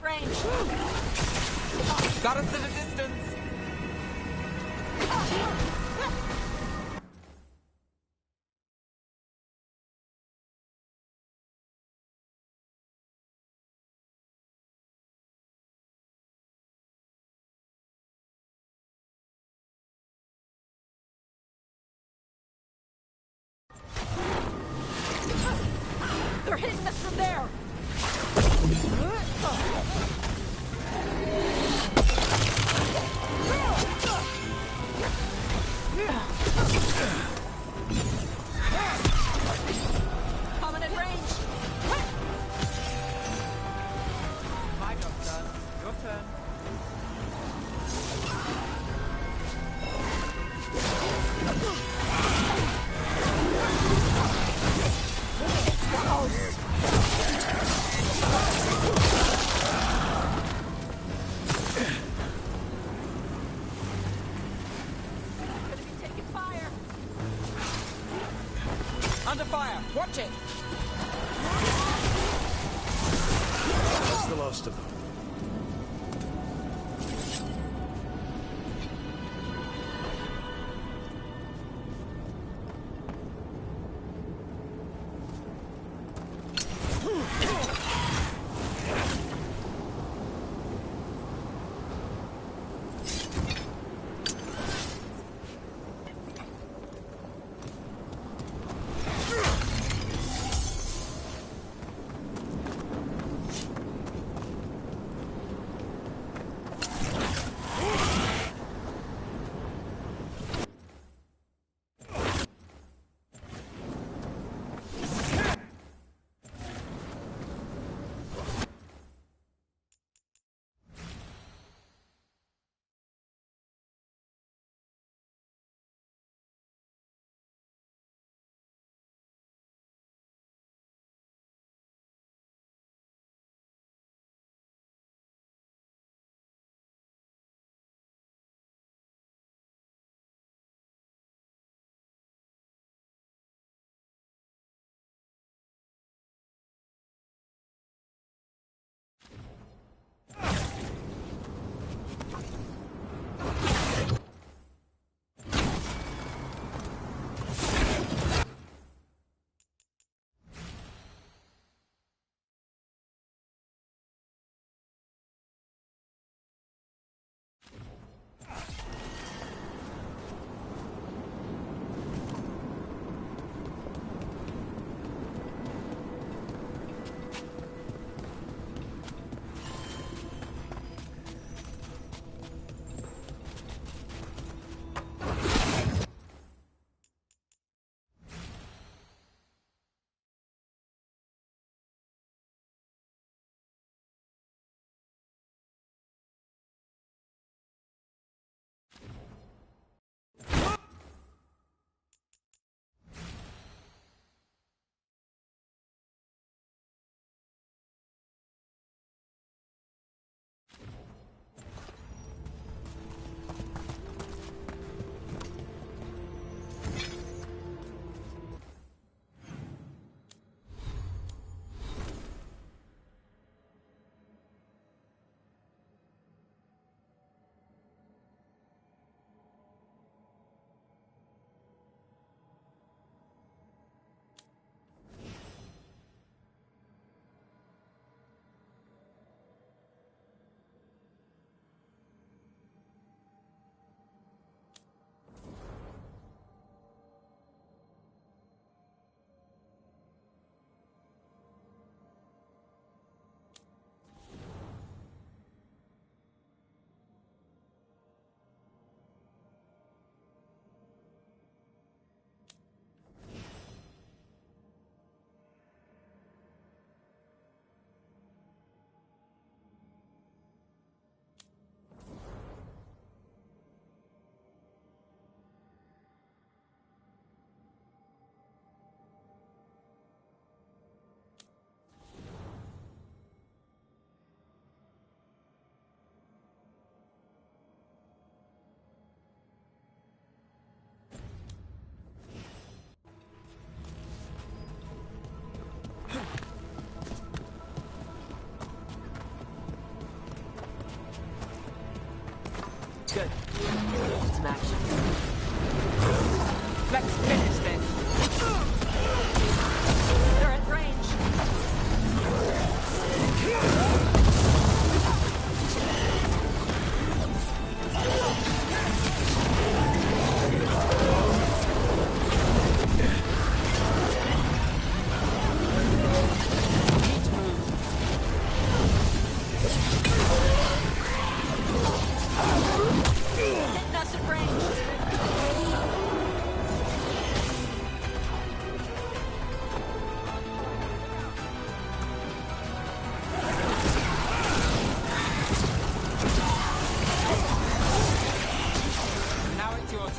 Range. Got us at a distance. They're hitting us from there. Coming at range. My job's done. Your turn. Under fire! Watch it! That's the last of them.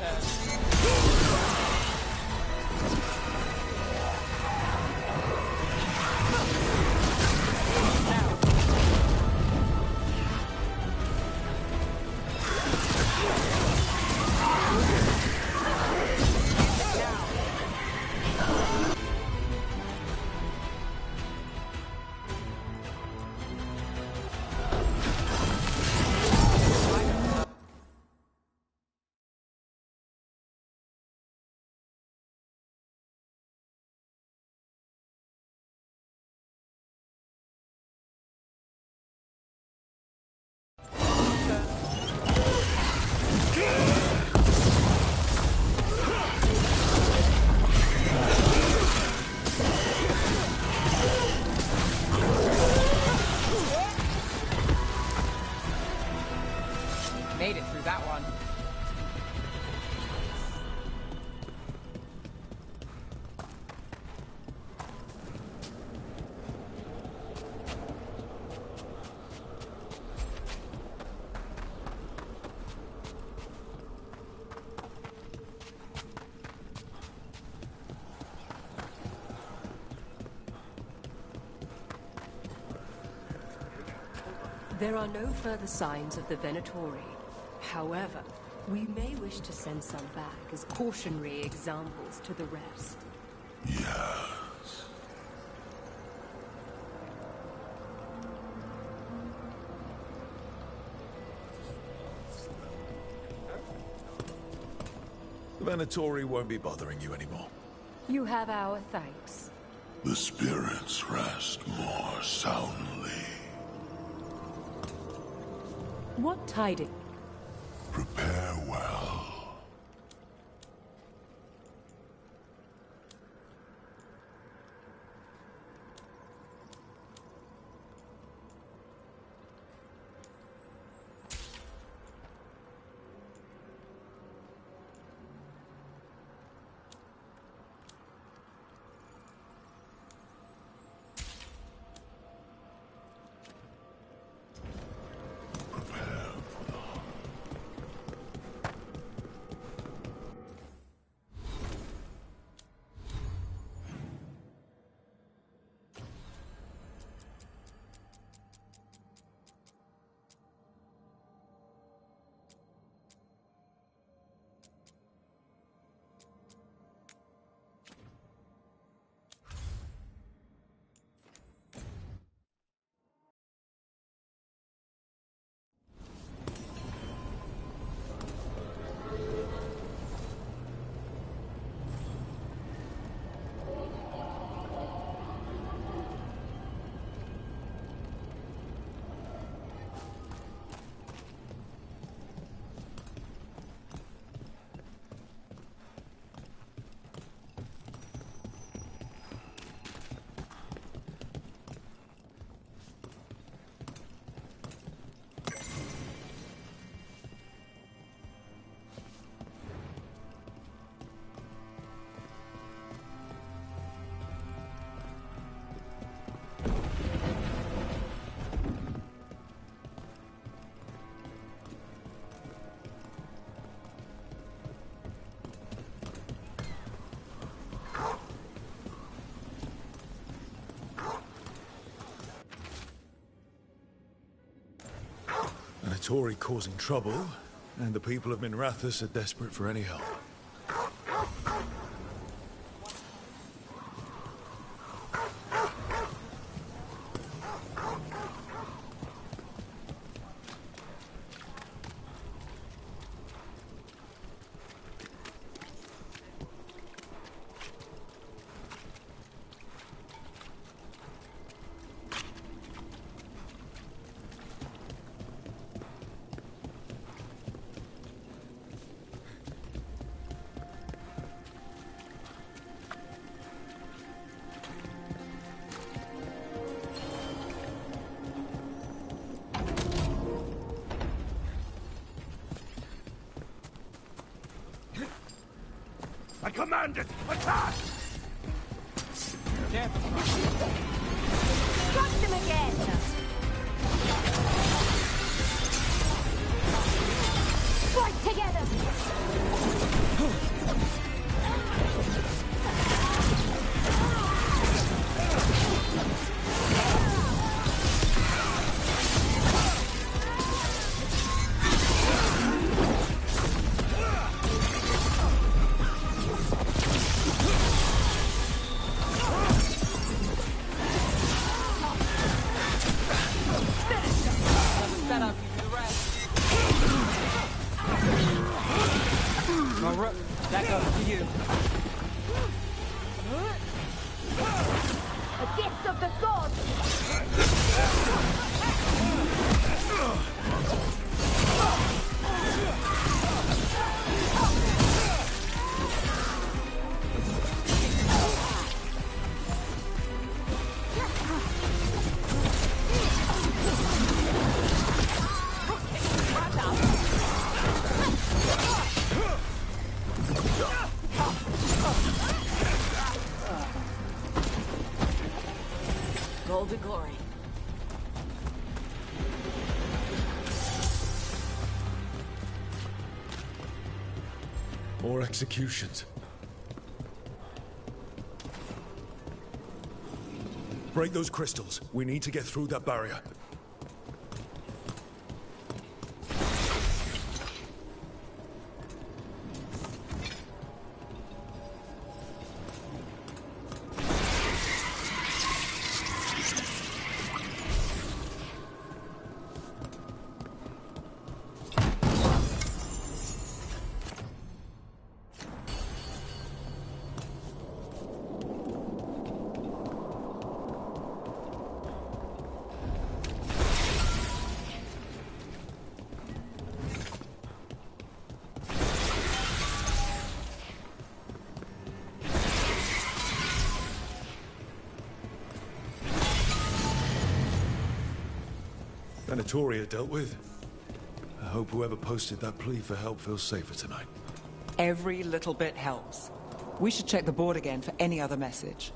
turn. Made it through that one. There are no further signs of the Venatori. However, we may wish to send some back as cautionary examples to the rest. Yes. The Venatori won't be bothering you anymore. You have our thanks. The spirits rest more soundly. What tidings? Prepare well. Venatori causing trouble, and the people of Minrathous are desperate for any help. I command it! Attack! Careful. Crush them again! Fight together! That goes for you. A gift of the gods! Golden glory. More executions. Break those crystals. We need to get through that barrier. Venatoria dealt with. I hope whoever posted that plea for help feels safer tonight. Every little bit helps. We should check the board again for any other message.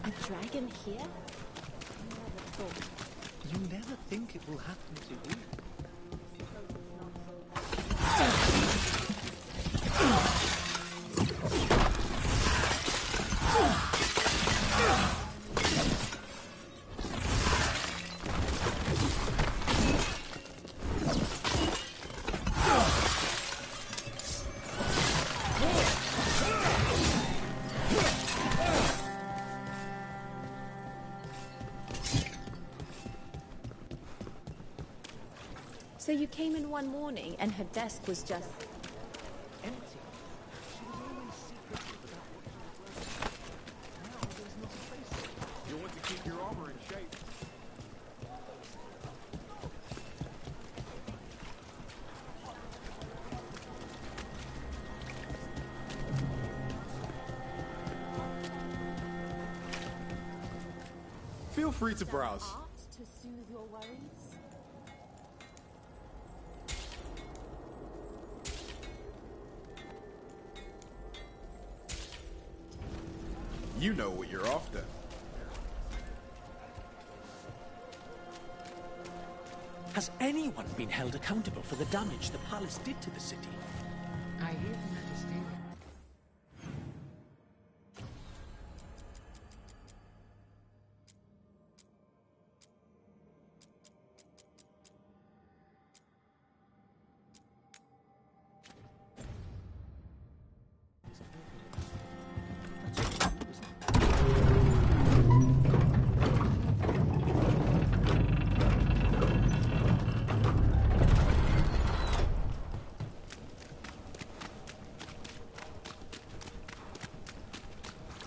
A dragon here? Never thought. You never think it will happen to you. So you came in one morning and her desk was just... Empty. She was always secretive about what she was. Now there's not a trace. You want to keep your armor in shape. Feel free to browse. Art to soothe your worries? You know what you're after. Has anyone been held accountable for the damage the palace did to the city? I hear Majesty.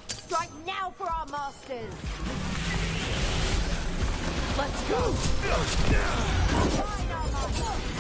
Strike now for our masters! Let's go! Find our masters!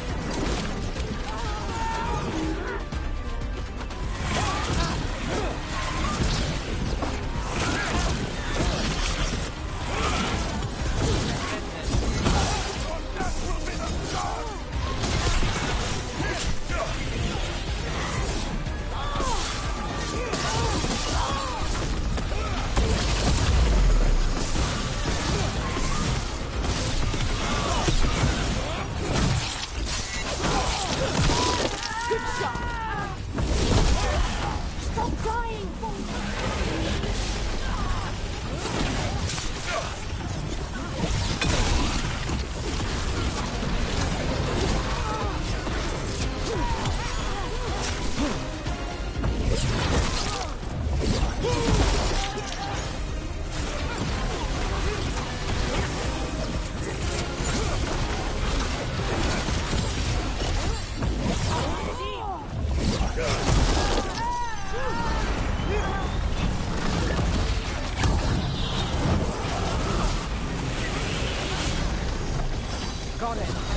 Got it.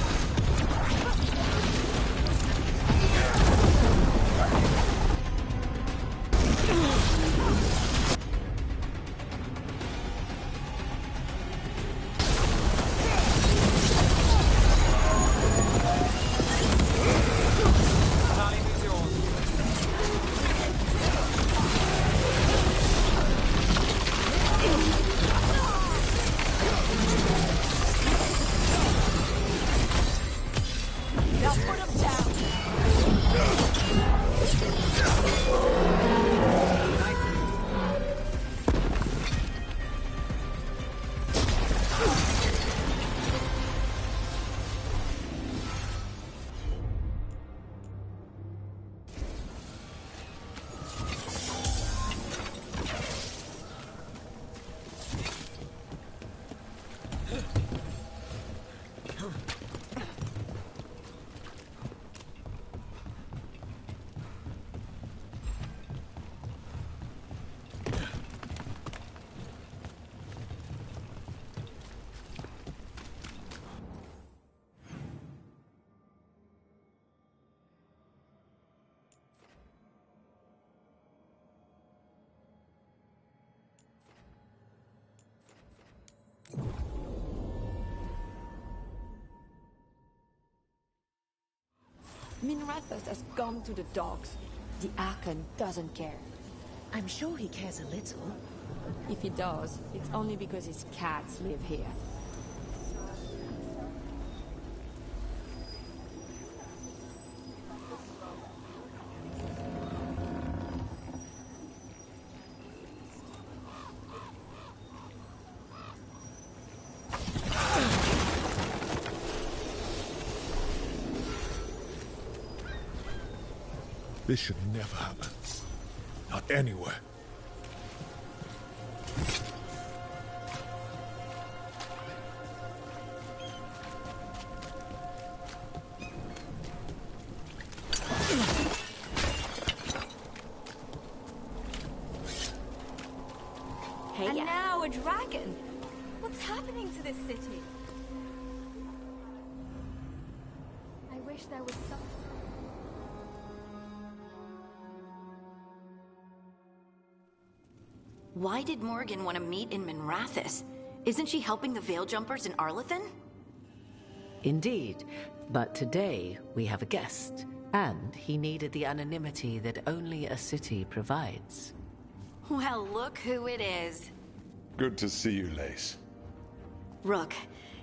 Minrathos has gone to the dogs. The Archon doesn't care. I'm sure he cares a little. If he does, it's only because his cats live here. This should never happen. Not anywhere. Hey, And now a dragon! What's happening to this city? I wish there was some... Why did Morgan want to meet in Minrathous? Isn't she helping the Veil Jumpers in Arlathan? Indeed, but today we have a guest, and he needed the anonymity that only a city provides. Well, look who it is. Good to see you, Lace. Rook,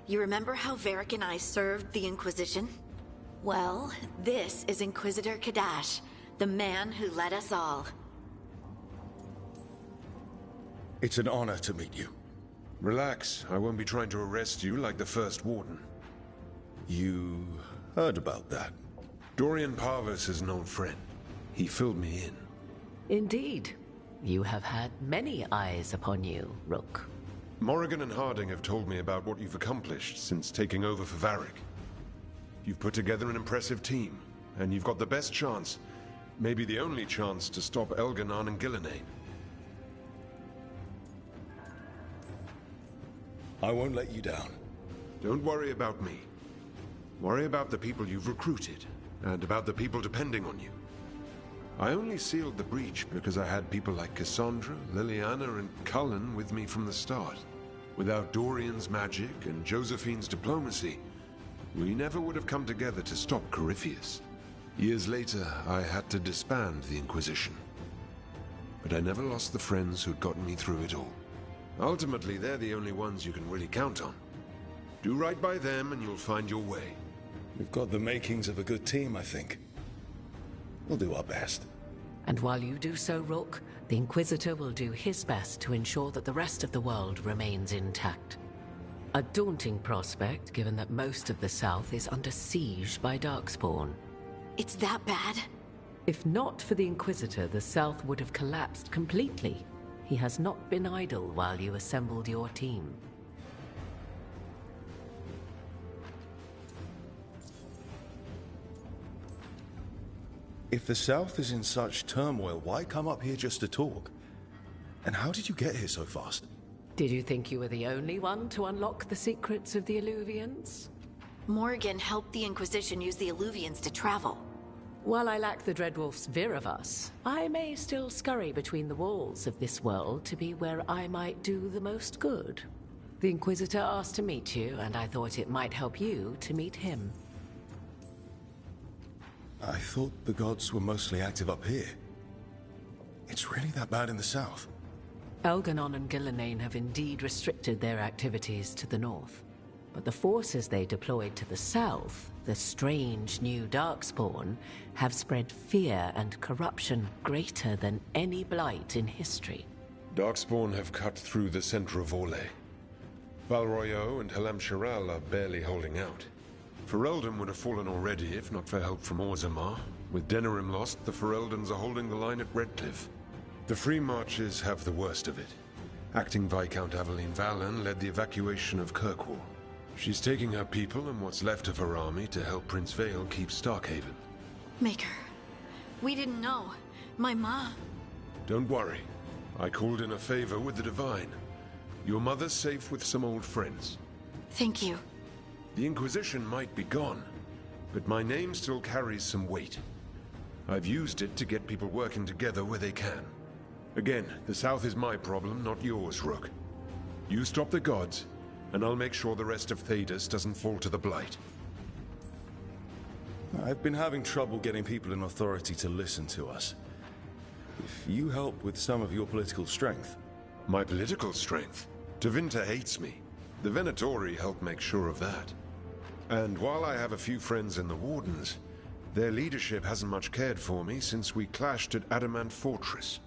you remember how Varric and I served the Inquisition? Well, this is Inquisitor Kadash, the man who led us all. It's an honor to meet you. Relax, I won't be trying to arrest you like the first Warden. You heard about that? Dorian Parvis is an old friend. He filled me in. Indeed. You have had many eyes upon you, Rook. Morrigan and Harding have told me about what you've accomplished since taking over for Varric. You've put together an impressive team, and you've got the best chance, maybe the only chance, to stop Elganon and Gillenane. I won't let you down. Don't worry about me. Worry about the people you've recruited, and about the people depending on you. I only sealed the breach because I had people like Cassandra, Liliana, and Cullen with me from the start. Without Dorian's magic and Josephine's diplomacy, we never would have come together to stop Corypheus. Years later, I had to disband the Inquisition. But I never lost the friends who'd gotten me through it all. Ultimately, they're the only ones you can really count on. Do right by them and you'll find your way. We've got the makings of a good team, I think. We'll do our best. And while you do so, Rook, the Inquisitor will do his best to ensure that the rest of the world remains intact. A daunting prospect, given that most of the South is under siege by Darkspawn. It's that bad? If not for the Inquisitor, the South would have collapsed completely. He has not been idle while you assembled your team. If the South is in such turmoil, why come up here just to talk? And how did you get here so fast? Did you think you were the only one to unlock the secrets of the Illuvians? Morrigan helped the Inquisition use the Illuvians to travel. While I lack the Dreadwolf's vir of us, I may still scurry between the walls of this world to be where I might do the most good. The Inquisitor asked to meet you, and I thought it might help you to meet him. I thought the gods were mostly active up here. It's really that bad in the south? Elganon and Gillenane have indeed restricted their activities to the north. But the forces they deployed to the south, the strange new Darkspawn, have spread fear and corruption greater than any blight in history. Darkspawn have cut through the center of Orlais. Valroyo and Halam Shiral are barely holding out. Ferelden would have fallen already if not for help from Orzammar. With Denerim lost, the Fereldans are holding the line at Redcliffe. The Free Marches have the worst of it. Acting Viscount Aveline Valen led the evacuation of Kirkwall. She's taking her people and what's left of her army to help Prince Vale keep Starkhaven. Maker, we didn't know. My ma... Don't worry. I called in a favor with the Divine. Your mother's safe with some old friends. Thank you. The Inquisition might be gone, but my name still carries some weight. I've used it to get people working together where they can. Again, the South is my problem, not yours, Rook. You stop the gods, and I'll make sure the rest of Thedas doesn't fall to the Blight. I've been having trouble getting people in authority to listen to us. If you help with some of your political strength... My political strength? Tevinter hates me. The Venatori help make sure of that. And while I have a few friends in the Wardens, their leadership hasn't much cared for me since we clashed at Adamant Fortress.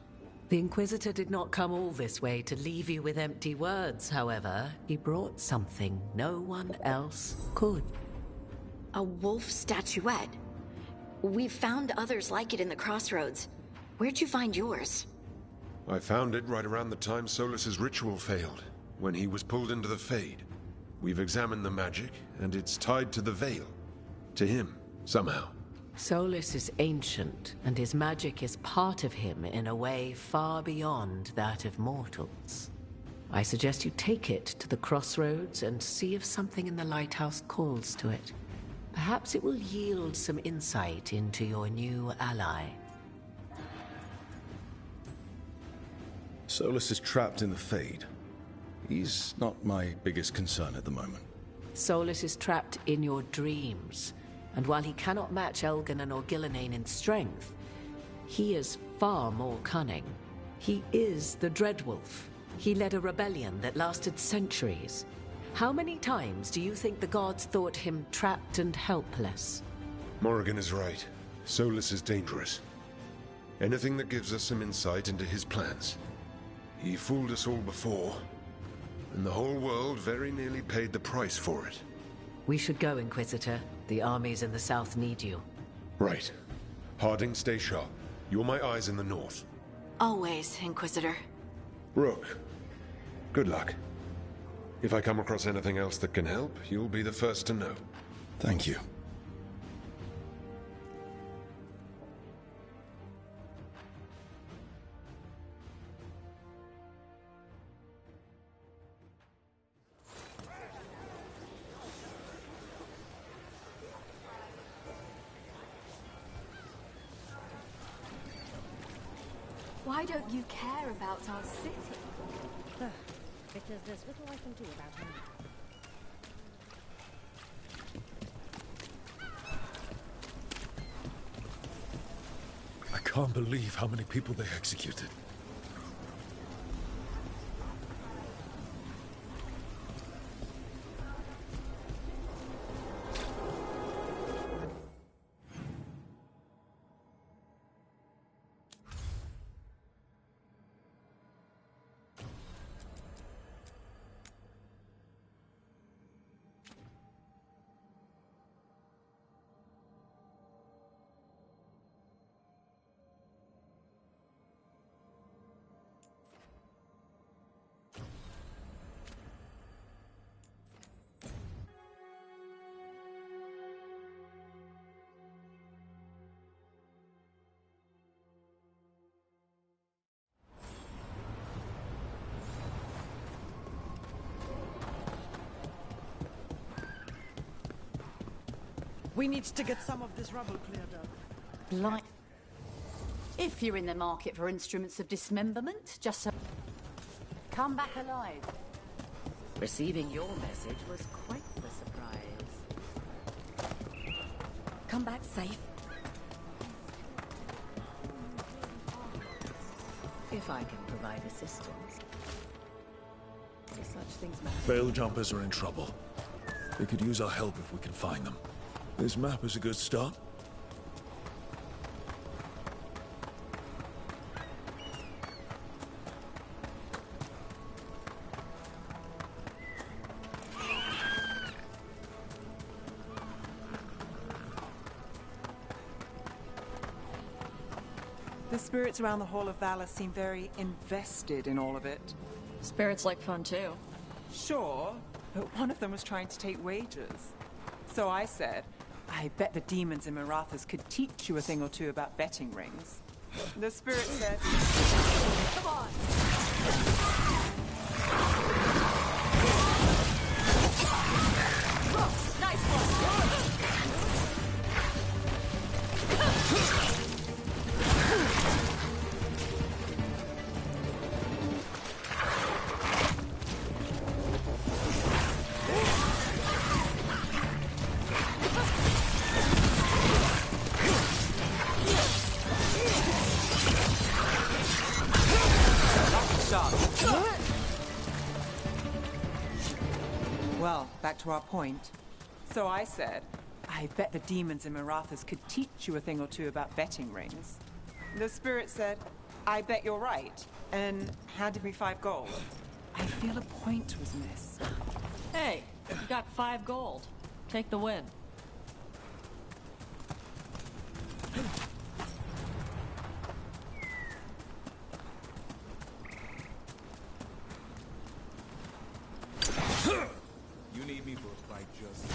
The Inquisitor did not come all this way to leave you with empty words, however. He brought something no one else could. A wolf statuette. We've found others like it in the crossroads. Where'd you find yours? I found it right around the time Solus's ritual failed, when he was pulled into the Fade. We've examined the magic, and it's tied to the Veil. To him, somehow. Solus is ancient, and his magic is part of him in a way far beyond that of mortals. I suggest you take it to the crossroads and see if something in the lighthouse calls to it. Perhaps it will yield some insight into your new ally. Solus is trapped in the Fade. He's not my biggest concern at the moment. Solus is trapped in your dreams, and while he cannot match Elganon or Gillenane in strength, he is far more cunning. He is the Dreadwolf. He led a rebellion that lasted centuries. How many times do you think the gods thought him trapped and helpless? Morrigan is right. Solus is dangerous. Anything that gives us some insight into his plans. He fooled us all before, and the whole world very nearly paid the price for it. We should go, Inquisitor. The armies in the south need you. Right. Harding, stay sharp. You're my eyes in the north. Always, Inquisitor. Rook, good luck. If I come across anything else that can help, you'll be the first to know. Thank you. Why don't you care about our city? Because there's little I can do about him. I can't believe how many people they executed. We need to get some of this rubble cleared up. Like, if you're in the market for instruments of dismemberment, just so... Come back alive. Receiving your message was quite the surprise. Come back safe. If I can provide assistance. Do such things matter? Veil jumpers are in trouble. They could use our help if we can find them. This map is a good start. The spirits around the Hall of Valor seem very invested in all of it. Spirits like fun too. Sure, but one of them was trying to take wages. So I said, I bet the demons in Marathas could teach you a thing or two about betting rings. The spirit said, come on! Nice one! Well, back to our point. So I said, I bet the demons in Marathas could teach you a thing or two about betting rings. The spirit said, I bet you're right, and handed me 5 gold. I feel a point was missed. Hey, you got 5 gold. Take the win. You need me for a fight, just...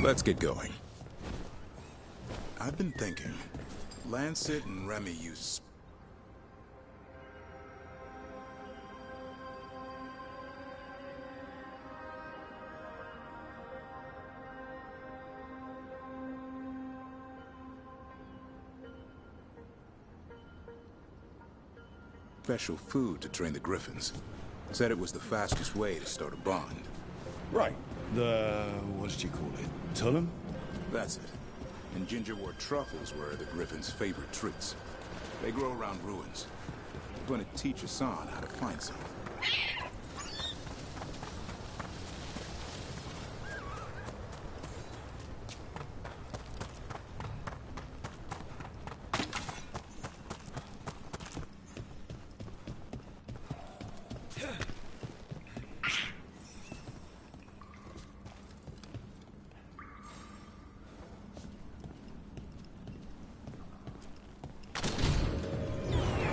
Let's get going. I've been thinking. Lancet and Remy use... special food to train the Griffins. Said it was the fastest way to start a bond. Right. What did you call it? Tullum? That's it. And gingerwort truffles were the Griffins' favorite treats. They grow around ruins. I'm gonna teach Hassan how to find some.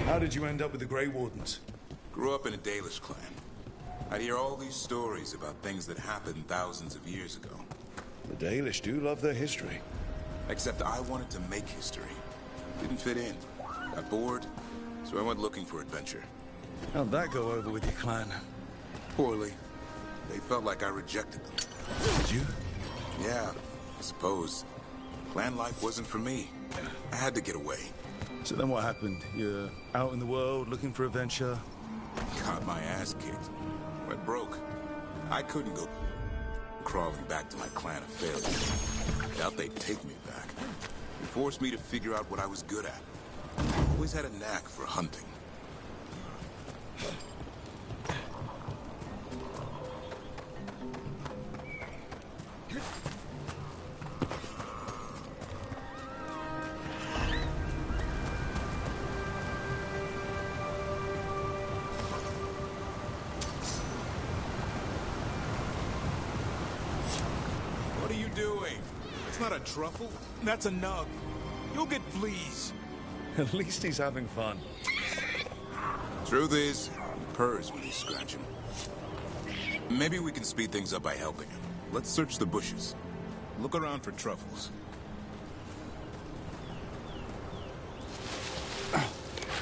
How did you end up with the Grey Wardens? Grew up in a Dalish clan. I'd hear all these stories about things that happened thousands of years ago. The Dalish do love their history. Except I wanted to make history. Didn't fit in. Got bored, so I went looking for adventure. How'd that go over with your clan? Poorly. They felt like I rejected them. Did you? Yeah, I suppose. Clan life wasn't for me. I had to get away. So then what happened? You're out in the world looking for adventure? Got my ass kicked. Went broke. I couldn't go crawling back to my clan of failures. Doubt they'd take me back. It forced me to figure out what I was good at. Always had a knack for hunting. doing? It's not a truffle. That's a nug. You'll get fleas. At least he's having fun. Truth is, he purrs when he's scratching. Maybe we can speed things up by helping him. Let's search the bushes. Look around for truffles.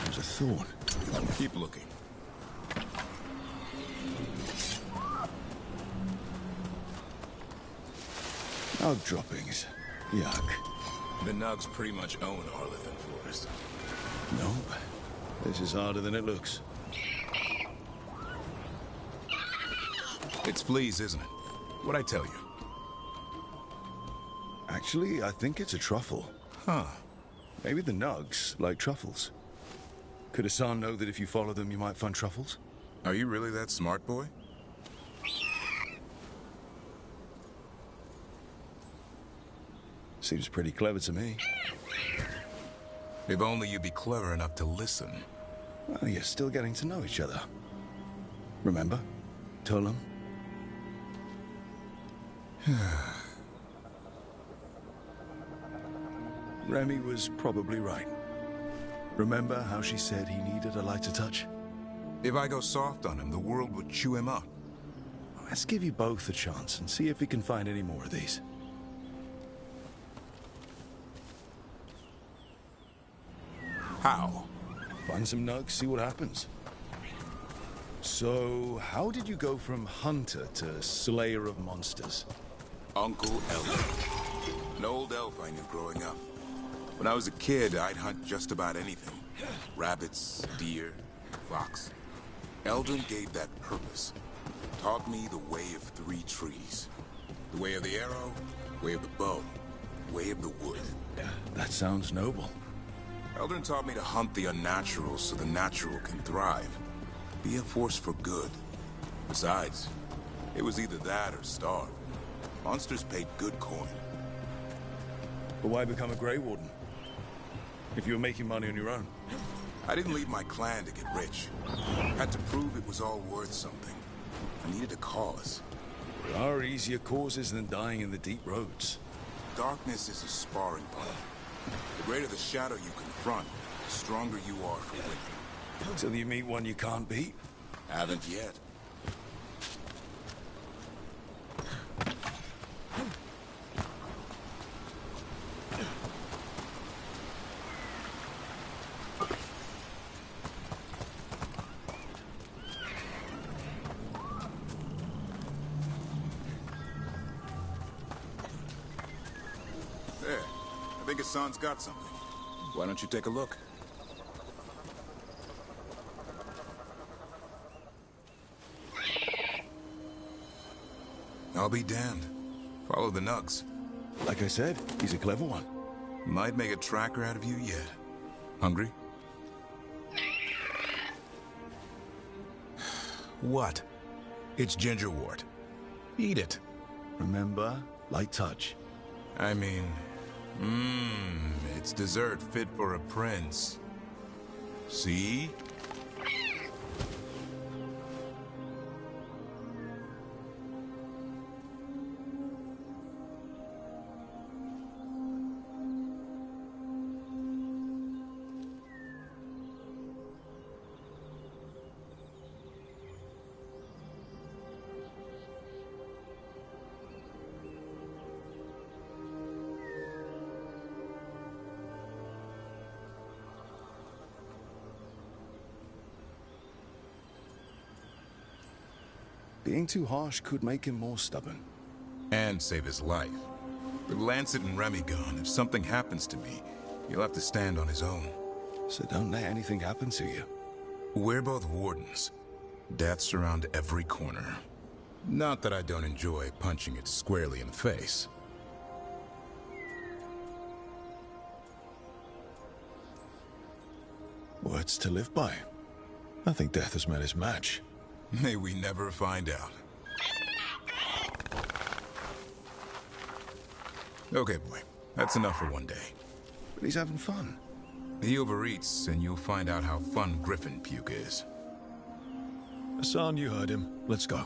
There's a thorn. Keep looking. Nug droppings. Yuck. The nugs pretty much own Arlithan Forest. Nope. This is harder than it looks. It's fleas, isn't it? What'd I tell you? Actually, I think it's a truffle. Huh. Maybe the nugs like truffles. Could Hassan know that if you follow them, you might find truffles? Are you really that smart, boy? Seems pretty clever to me. If only you'd be clever enough to listen. Well, you're still getting to know each other. Remember? Tolam? Remy was probably right. Remember how she said he needed a lighter touch? If I go soft on him, the world would chew him up. Let's give you both a chance and see if we can find any more of these. How? Find some nugs, see what happens. So, how did you go from hunter to slayer of monsters? Uncle Eldon. An old elf I knew growing up. When I was a kid, I'd hunt just about anything. Rabbits, deer, fox. Eldon gave that purpose. Taught me the way of 3 trees. The way of the arrow, way of the bow, way of the wood. That sounds noble. Eldon taught me to hunt the unnatural so the natural can thrive. Be a force for good. Besides, it was either that or starve. Monsters paid good coin. But why become a Grey Warden? If you were making money on your own? I didn't leave my clan to get rich. Had to prove it was all worth something. I needed a cause. There are easier causes than dying in the deep roads. Darkness is a sparring partner. The greater the shadow you confront, the stronger you are for winning. Till you meet one you can't beat? Haven't yet. There. I think Hassan's got something. Why don't you take a look? I'll be damned. Follow the nugs. Like I said, he's a clever one. Might make a tracker out of you yet. Hungry? What? It's gingerwort. Eat it. Remember, light touch. I mean, it's dessert fit for a prince. See? Being too harsh could make him more stubborn. And save his life. With Lancet and Remy gone, if something happens to me, he'll have to stand on his own. So don't let anything happen to you. We're both wardens. Death's around every corner. Not that I don't enjoy punching it squarely in the face. Words to live by. I think death has met his match. May we never find out. Okay, boy. That's enough for one day. But he's having fun. He overeats, and you'll find out how fun griffin puke is. Hassan, you heard him. Let's go.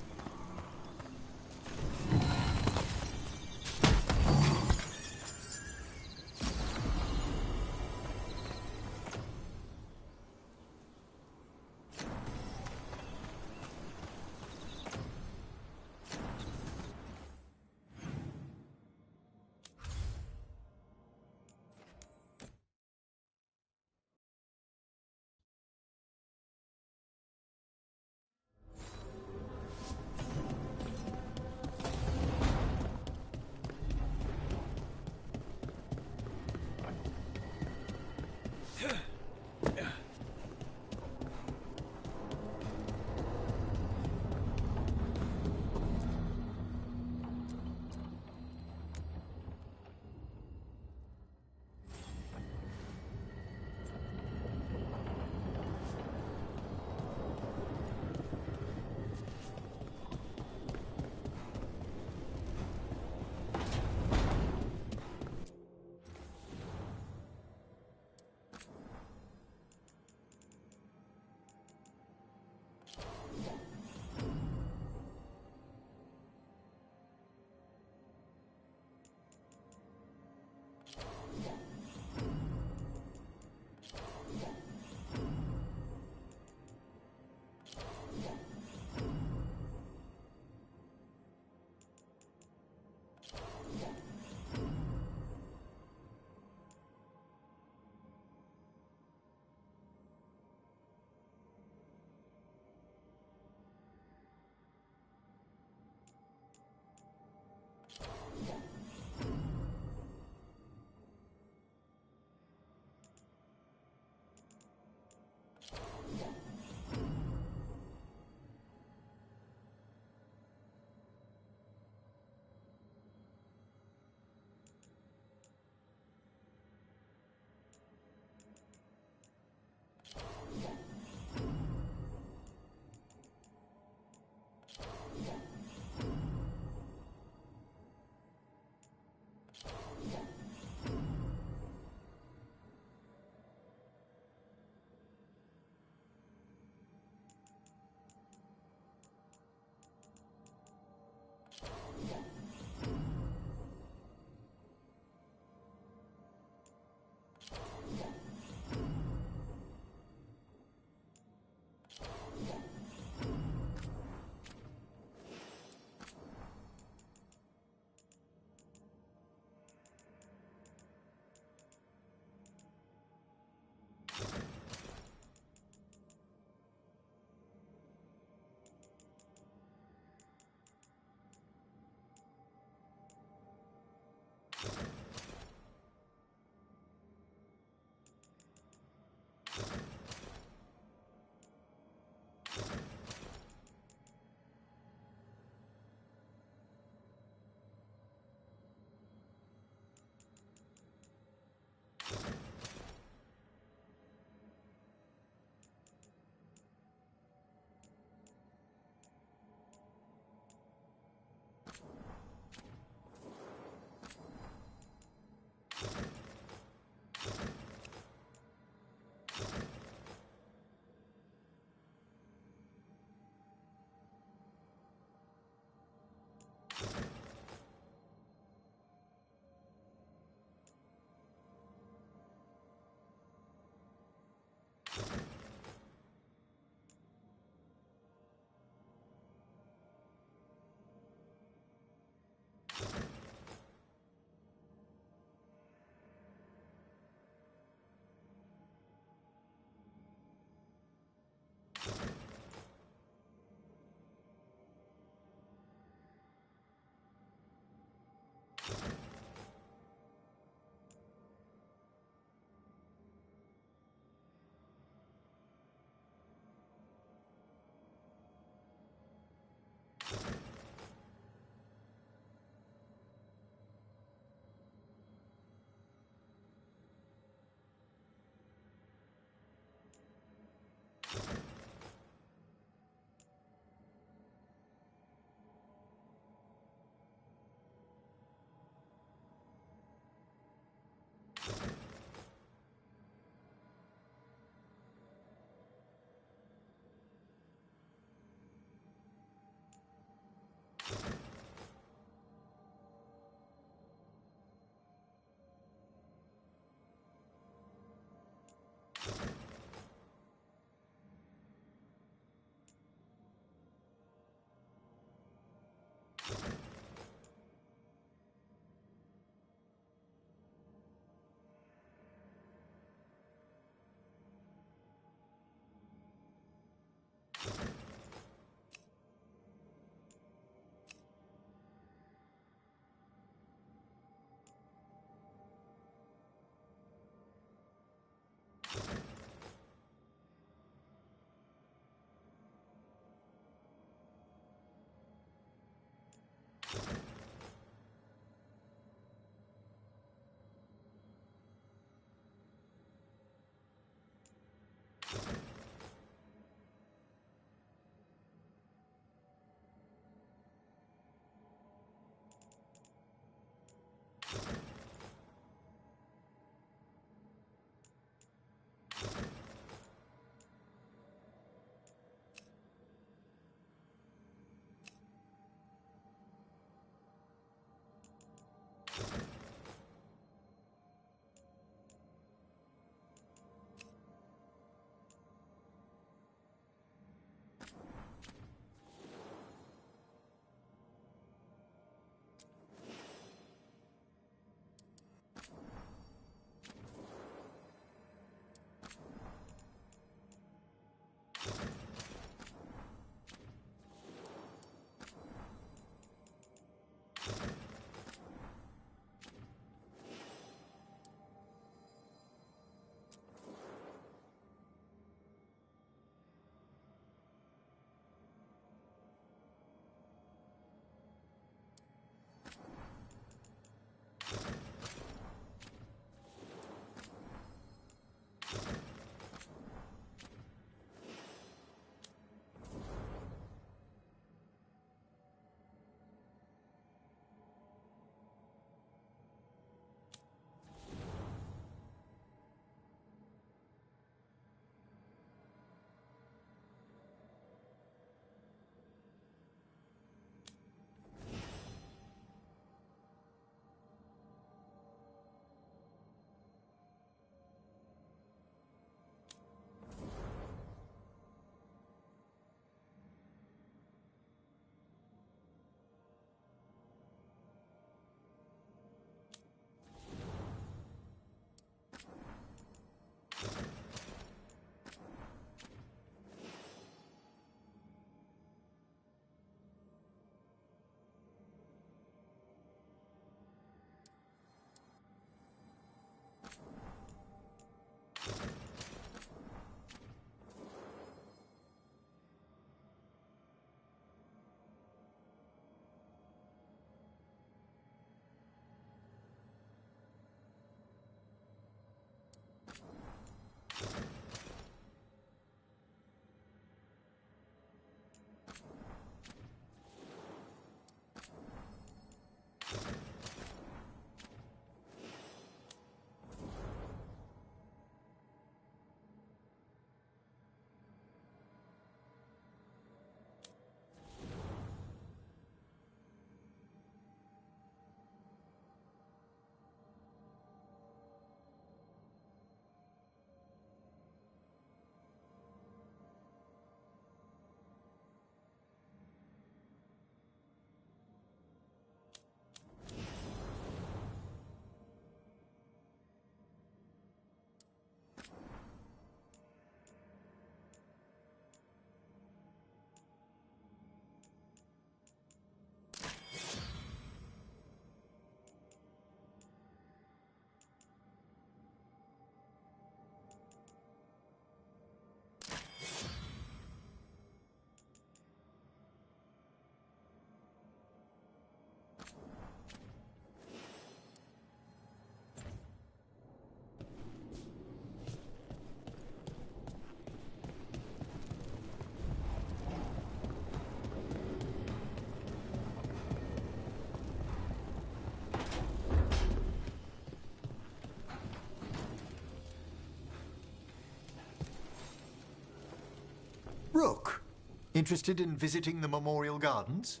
Interested in visiting the Memorial Gardens?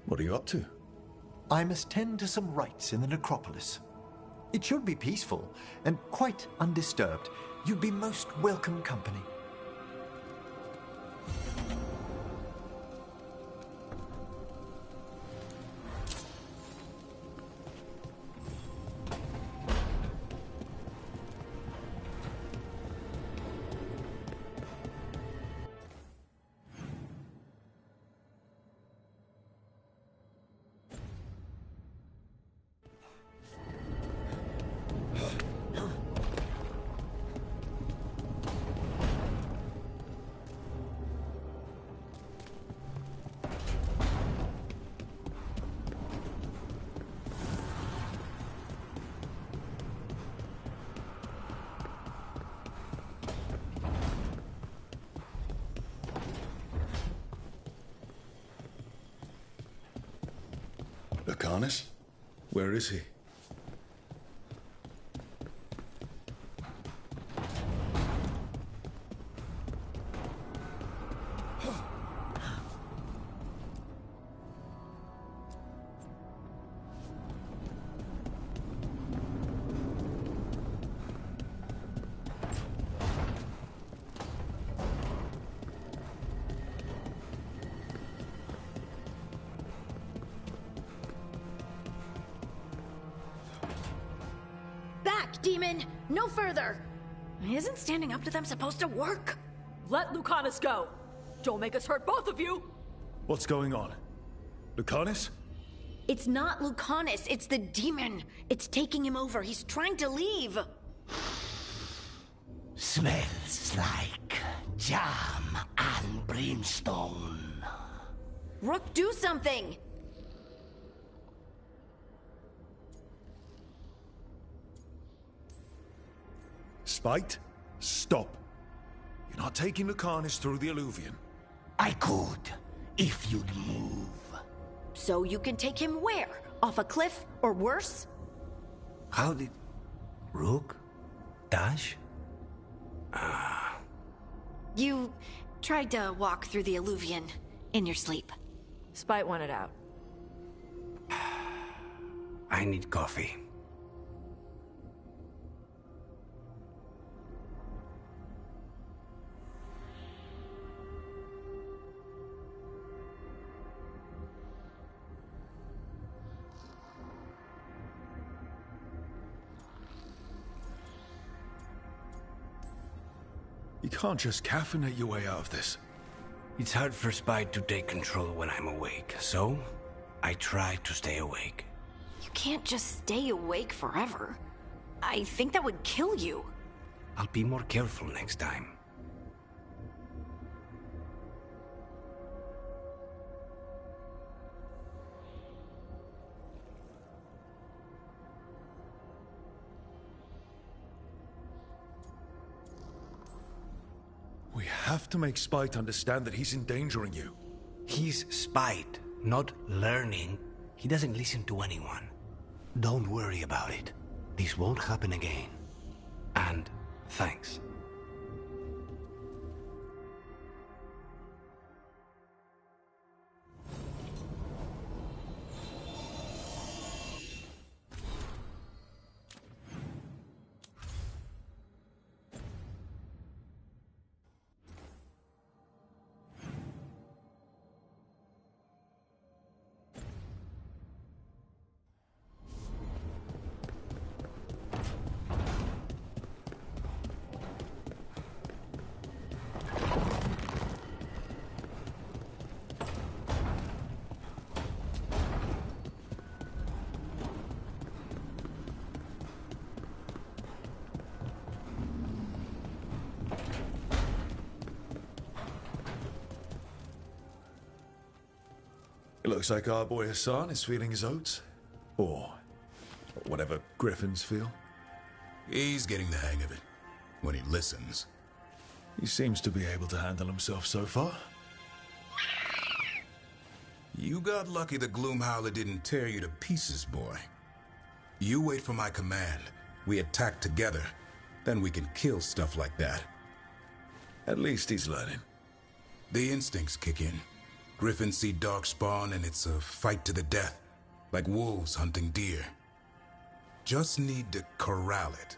What are you up to? I must tend to some rites in the necropolis. It should be peaceful and quite undisturbed. You'd be most welcome company. Lucanus? Where is he? Demon! No further! Isn't standing up to them supposed to work? Let Lucanus go! Don't make us hurt both of you! What's going on? Lucanus? It's not Lucanus, it's the demon. It's taking him over. He's trying to leave. Smells like jam and brimstone. Rook, do something! Spite? Stop. You're not taking Lucanus through the Alluvion. I could, if you'd move. So you can take him where? Off a cliff, or worse? How did... Rook? Dash? You tried to walk through the Alluvion in your sleep. Spite wanted out. I need coffee. You can't just caffeinate your way out of this. It's hard for Spite to take control when I'm awake, so I try to stay awake. You can't just stay awake forever. I think that would kill you. I'll be more careful next time. We have to make Spite understand that he's endangering you. He's Spite, not learning. He doesn't listen to anyone. Don't worry about it. This won't happen again. And thanks. It looks like our boy Hassan is feeling his oats. Or whatever griffins feel. He's getting the hang of it. When he listens. He seems to be able to handle himself so far. You got lucky the Gloomhowler didn't tear you to pieces, boy. You wait for my command. We attack together. Then we can kill stuff like that. At least he's learning. The instincts kick in. Griffins see darkspawn and it's a fight to the death, like wolves hunting deer. Just need to corral it.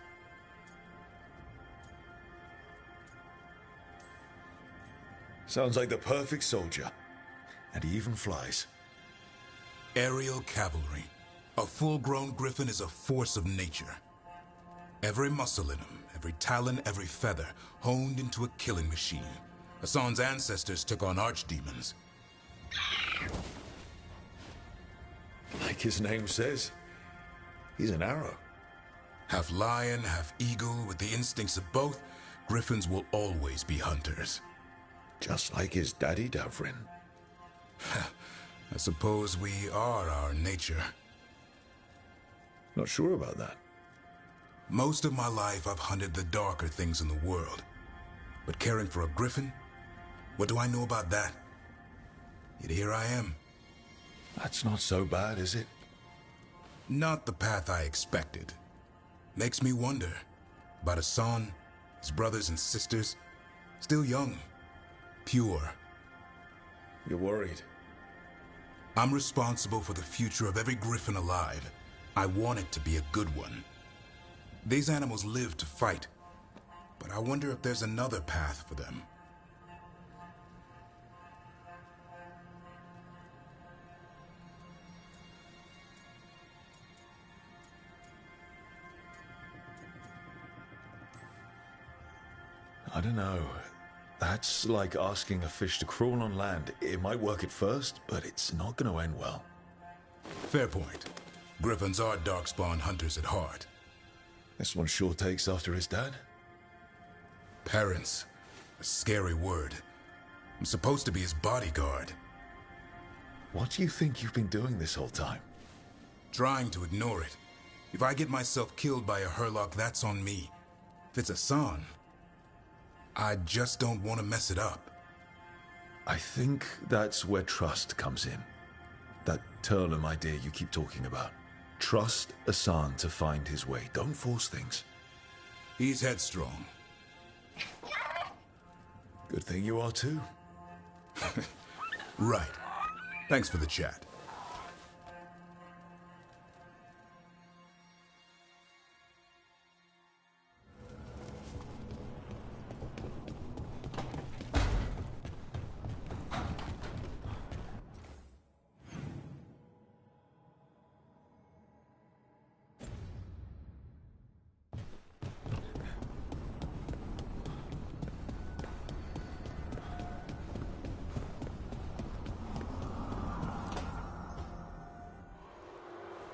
Sounds like the perfect soldier. And he even flies. Aerial cavalry. A full-grown griffin is a force of nature. Every muscle in him, every talon, every feather, honed into a killing machine. Hassan's ancestors took on archdemons. Like his name says, he's an arrow. Half lion, half eagle, with the instincts of both, griffins will always be hunters. Just like his daddy, Davrin. I suppose we are our nature. Not sure about that. Most of my life I've hunted the darker things in the world. But caring for a griffin? What do I know about that? Yet here I am. That's not so bad, is it? Not the path I expected. Makes me wonder about Hassan, his brothers and sisters, still young, pure. You're worried? I'm responsible for the future of every griffin alive. I want it to be a good one. These animals live to fight, but I wonder if there's another path for them. I don't know. That's like asking a fish to crawl on land. It might work at first, but it's not going to end well. Fair point. Griffins are darkspawn hunters at heart. This one sure takes after his dad. Parents. A scary word. I'm supposed to be his bodyguard. What do you think you've been doing this whole time? Trying to ignore it. If I get myself killed by a Hurlock, that's on me. If it's Hassan, I just don't want to mess it up. I think that's where trust comes in. That Turlum idea you keep talking about. Trust Hassan to find his way. Don't force things. He's headstrong. Good thing you are too. Right. Thanks for the chat.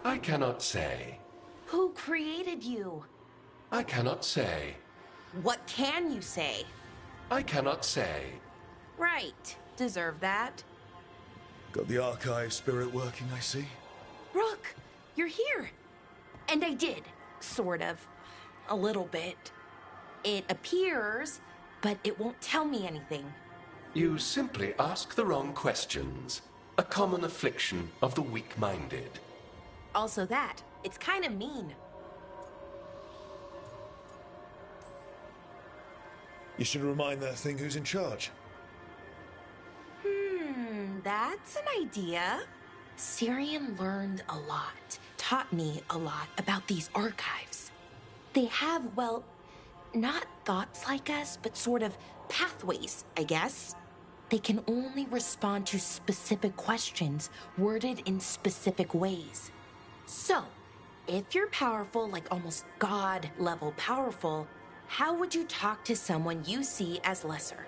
I cannot say. Who created you? I cannot say. What can you say? I cannot say. Right. Deserve that. Got the archive spirit working, I see. Rook, you're here. And I did. Sort of. A little bit. It appears, but it won't tell me anything. You simply ask the wrong questions. A common affliction of the weak-minded. Also that. It's kind of mean. You should remind that thing who's in charge. That's an idea. Syrian learned a lot, taught me a lot about these archives. They have, well, not thoughts like us, but sort of pathways, I guess. They can only respond to specific questions worded in specific ways. So, if you're powerful, like almost God-level powerful, how would you talk to someone you see as lesser?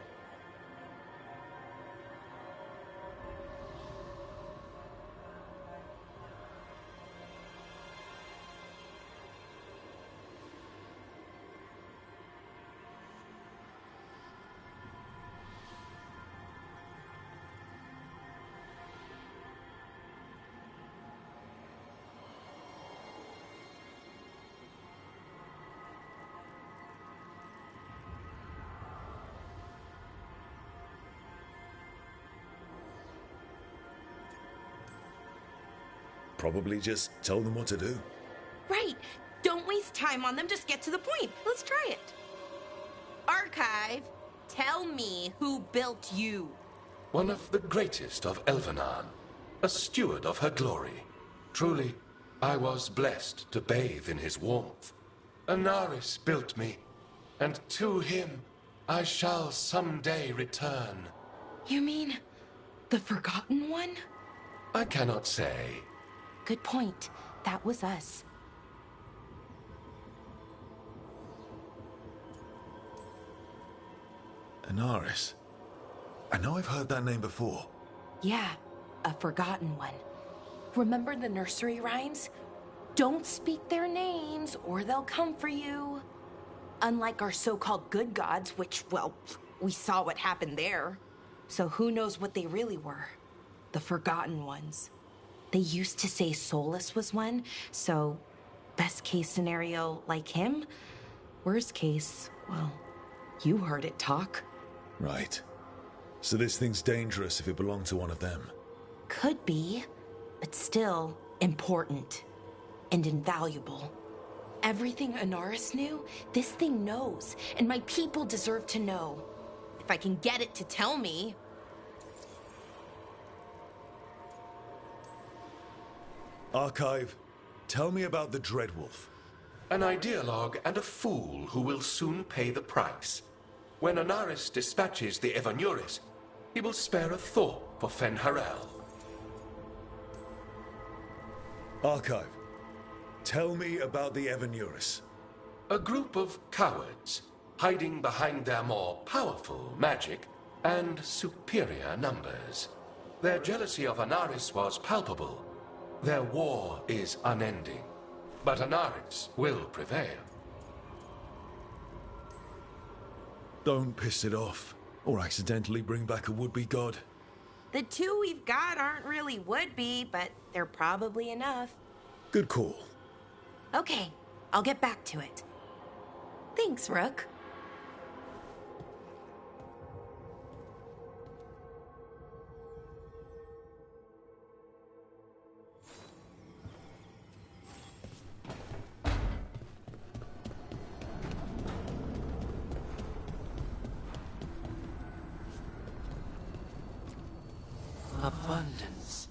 Probably just tell them what to do. Right. Don't waste time on them. Just get to the point. Let's try it. Archive. Tell me who built you. One of the greatest of Elvenan, a steward of her glory. Truly, I was blessed to bathe in his warmth. Anaris built me, and to him I shall someday return. You mean the Forgotten One? I cannot say. Good point. That was us. Anaris. I know I've heard that name before. Yeah, a Forgotten One. Remember the nursery rhymes? Don't speak their names or they'll come for you. Unlike our so-called good gods, which, well, we saw what happened there. So who knows what they really were? The Forgotten Ones. They used to say Solus was one, so best case scenario like him. Worst case, well, you heard it talk. Right. So this thing's dangerous if it belonged to one of them. Could be, but still important and invaluable. Everything Anaris knew, this thing knows, and my people deserve to know. If I can get it to tell me. Archive, tell me about the Dreadwolf. An ideologue and a fool who will soon pay the price. When Anaris dispatches the Evanuris, he will spare a thought for Fen'Harel. Archive, tell me about the Evanuris. A group of cowards, hiding behind their more powerful magic and superior numbers. Their jealousy of Anaris was palpable. Their war is unending, but Anaris will prevail. Don't piss it off, or accidentally bring back a would-be god. The two we've got aren't really would-be, but they're probably enough. Good call. Okay, I'll get back to it. Thanks, Rook. Abundance.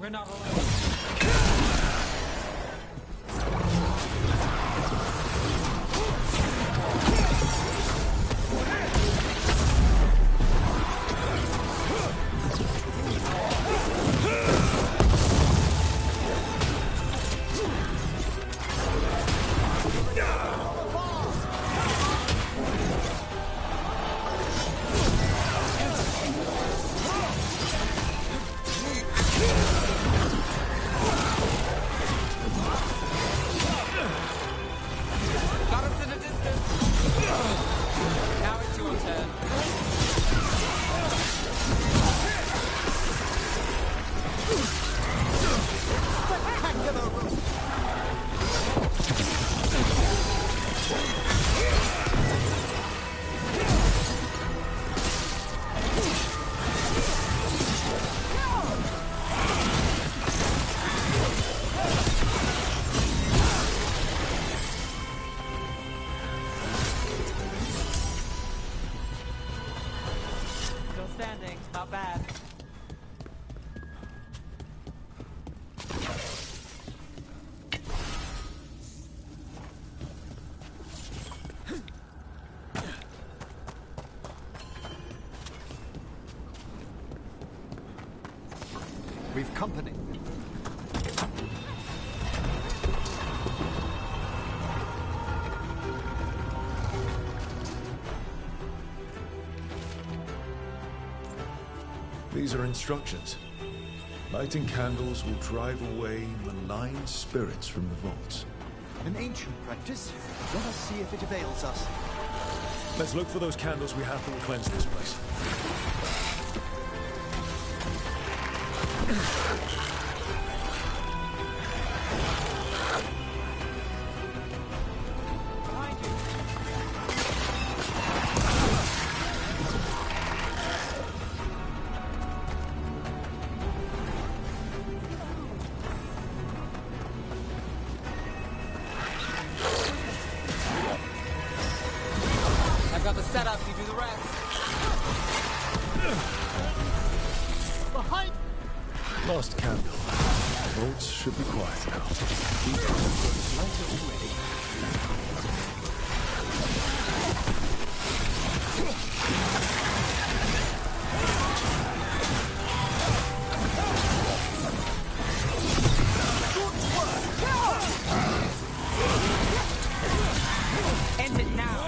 We're not alone. we've company. These are instructions. Lighting candles will drive away malign spirits from the vaults. An ancient practice. Let us see if it avails us. Let's look for those candles we have that will cleanse this place. Got the setup, you do the rest. Behind! Lost candle. The vaults should be quiet now. Lighter already. End it now.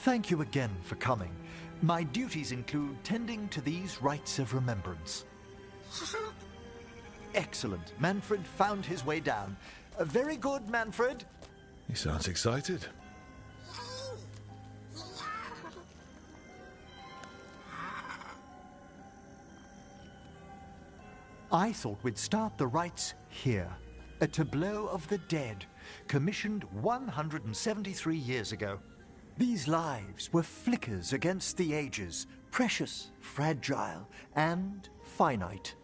Thank you again for coming. My duties include tending to these rites of remembrance. Excellent. Manfred found his way down. Very good, Manfred. He sounds excited. I thought we'd start the rites here. A tableau of the dead, commissioned 173 years ago. These lives were flickers against the ages, precious, fragile, and finite.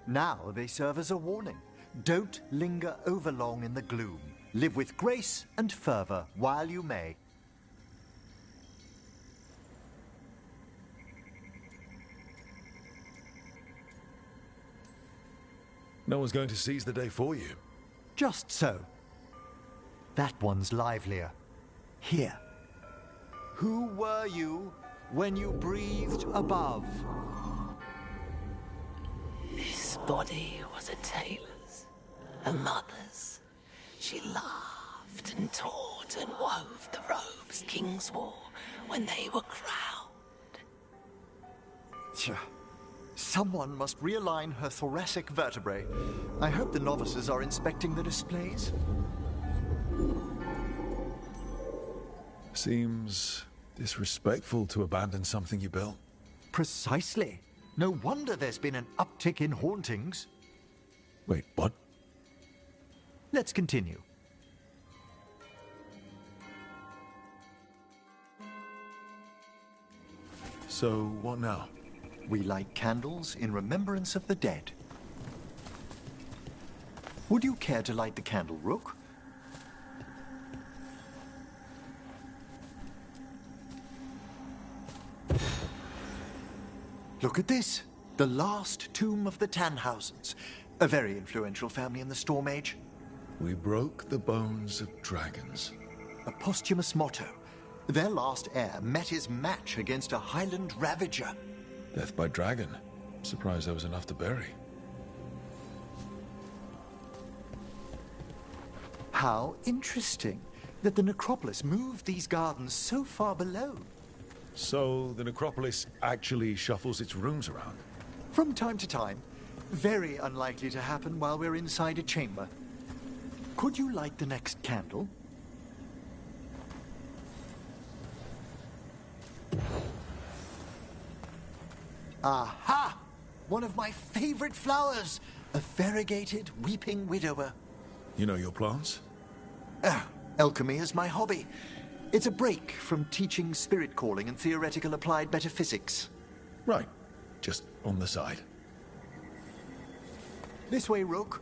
Now they serve as a warning. Don't linger overlong in the gloom. Live with grace and fervor while you may. No one's going to seize the day for you. Just so. That one's livelier. Here. Who were you when you breathed above? This body was a tailor's, a mother's. She laughed and taught and wove the robes kings wore when they were crowned. Tja. Someone must realign her thoracic vertebrae. I hope the novices are inspecting the displays. Seems disrespectful to abandon something you built. Precisely. No wonder there's been an uptick in hauntings. Wait, what? Let's continue. So, what now? We light candles in remembrance of the dead. Would you care to light the candle, Rook? Look at this. The last tomb of the Tannhausens. A very influential family in the Storm Age. We broke the bones of dragons. A posthumous motto. Their last heir met his match against a Highland Ravager. Death by dragon. Surprised there was enough to bury. How interesting that the necropolis moved these gardens so far below. So the necropolis actually shuffles its rooms around? From time to time. Very unlikely to happen while we're inside a chamber. Could you light the next candle? Aha! One of my favorite flowers! A variegated weeping widower. You know your plants? Alchemy is my hobby. It's a break from teaching spirit calling and theoretical applied metaphysics. Right. Just on the side. This way, Rook.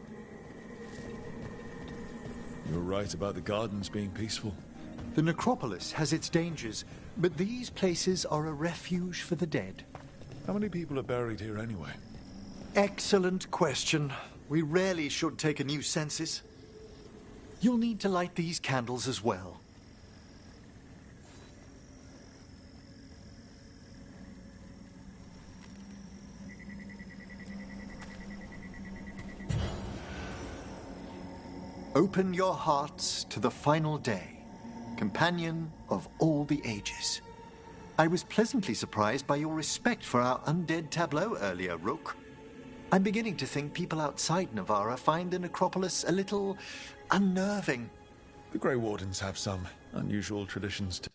You're right about the gardens being peaceful. The necropolis has its dangers, but these places are a refuge for the dead. How many people are buried here anyway? Excellent question. We rarely should take a new census. You'll need to light these candles as well. Open your hearts to the final day, companion of all the ages. I was pleasantly surprised by your respect for our undead tableau earlier, Rook. I'm beginning to think people outside Navarra find the necropolis a little unnerving. The Grey Wardens have some unusual traditions too.